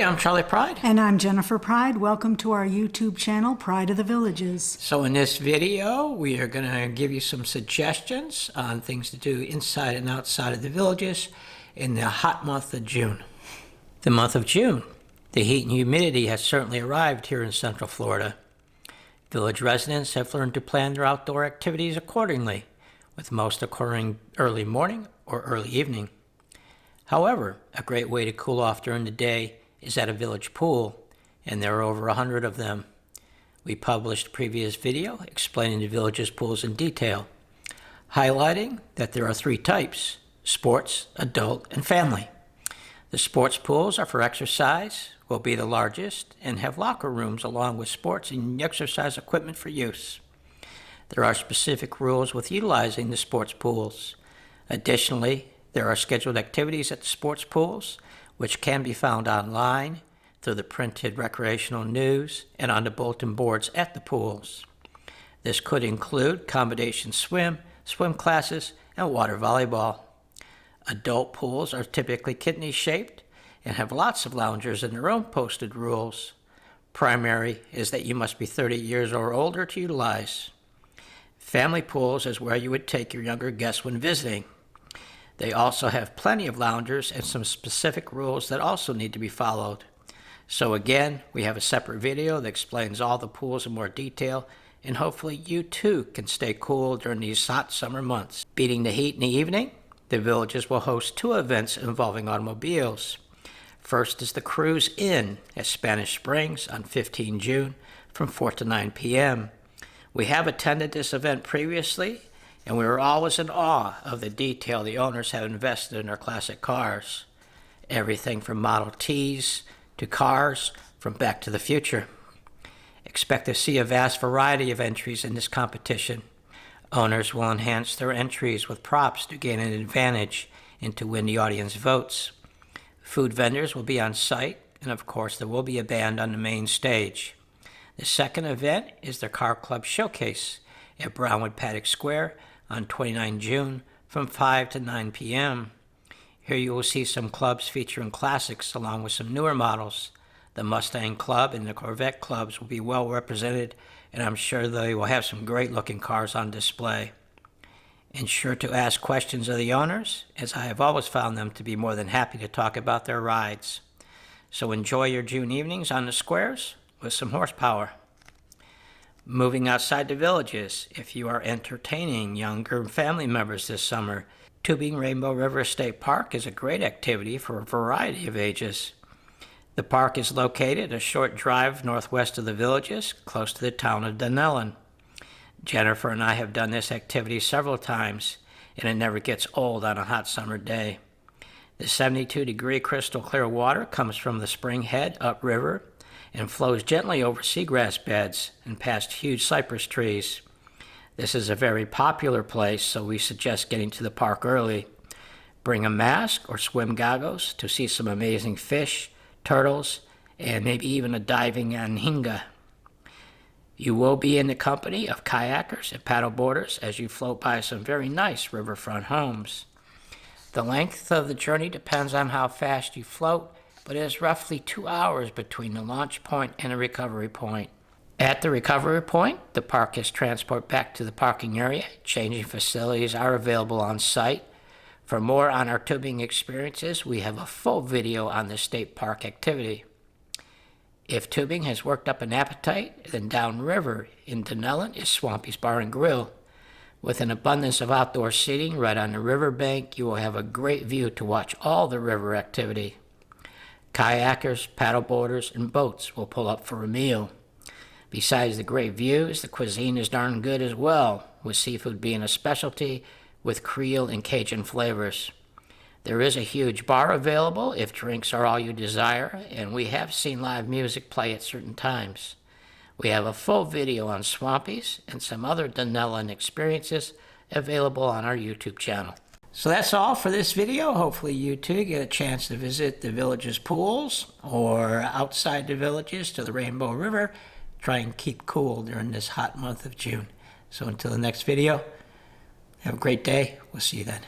I'm Charlie Pryde. And I'm Jennifer Pryde. Welcome to our YouTube channel, Pride of the Villages. So in this video, we are going to give you some suggestions on things to do inside and outside of the villages in the hot month of June. The month of June. The heat and humidity has certainly arrived here in Central Florida. Village residents have learned to plan their outdoor activities accordingly, with most occurring early morning or early evening. However, a great way to cool off during the day is at a village pool, and there are over 100 of them. We published a previous video explaining the village's pools in detail, highlighting that there are 3 types: sports, adult, and family. The sports pools are for exercise, will be the largest, and have locker rooms along with sports and exercise equipment for use. There are specific rules with utilizing the sports pools. Additionally, there are scheduled activities at the sports pools, which can be found online through the printed recreational news and on the bulletin boards at the pools. This could include combination swim classes, and water volleyball. Adult pools are typically kidney-shaped and have lots of loungers and their own posted rules. Primary is that you must be 30 years or older to utilize. Family pools is where you would take your younger guests when visiting. They also have plenty of loungers and some specific rules that also need to be followed. So again, we have a separate video that explains all the pools in more detail, and hopefully you too can stay cool during these hot summer months. Beating the heat in the evening, the villages will host 2 events involving automobiles. First is the Cruise In at Spanish Springs on 15 June from 4 to 9 p.m. We have attended this event previously, and we were always in awe of the detail the owners have invested in their classic cars. Everything from Model Ts to cars from Back to the Future. Expect to see a vast variety of entries in this competition. Owners will enhance their entries with props to gain an advantage and to win the audience votes. Food vendors will be on site, and of course there will be a band on the main stage. The second event is the Car Club Showcase at Brownwood Paddock Square on 29 June from 5 to 9 p.m. Here you will see some clubs featuring classics along with some newer models. The Mustang Club and the Corvette clubs will be well represented, and I'm sure they will have some great looking cars on display. Ensure to ask questions of the owners, as I have always found them to be more than happy to talk about their rides. So enjoy your June evenings on the squares with some horsepower. Moving outside the villages, if you are entertaining younger family members this summer, tubing Rainbow River State Park is a great activity for a variety of ages. The park is located a short drive northwest of the villages, close to the town of Dunellen. Jennifer and I have done this activity several times, and it never gets old on a hot summer day. The 72-degree crystal clear water comes from the spring head upriver and flows gently over seagrass beds and past huge cypress trees. This is a very popular place, so we suggest getting to the park early. Bring a mask or swim goggles to see some amazing fish, turtles, and maybe even a diving anhinga. You will be in the company of kayakers and paddleboarders as you float by some very nice riverfront homes. The length of the journey depends on how fast you float, but it is roughly 2 hours between the launch point and the recovery point. At the recovery point, the park has transport back to the parking area. Changing facilities are available on site. For more on our tubing experiences, we have a full video on the state park activity. If tubing has worked up an appetite, then downriver in Dunellen is Swampy's Bar and Grill. With an abundance of outdoor seating right on the riverbank, you will have a great view to watch all the river activity. Kayakers, paddleboarders, and boats will pull up for a meal. Besides the great views, the cuisine is darn good as well, with seafood being a specialty with Creole and Cajun flavors. There is a huge bar available if drinks are all you desire, and we have seen live music play at certain times. We have a full video on Swampy's and some other Dunellen experiences available on our YouTube channel. So that's all for this video. Hopefully you too get a chance to visit the village's pools or outside the villages to the Rainbow River. Try and keep cool during this hot month of June. So until the next video, have a great day. We'll see you then.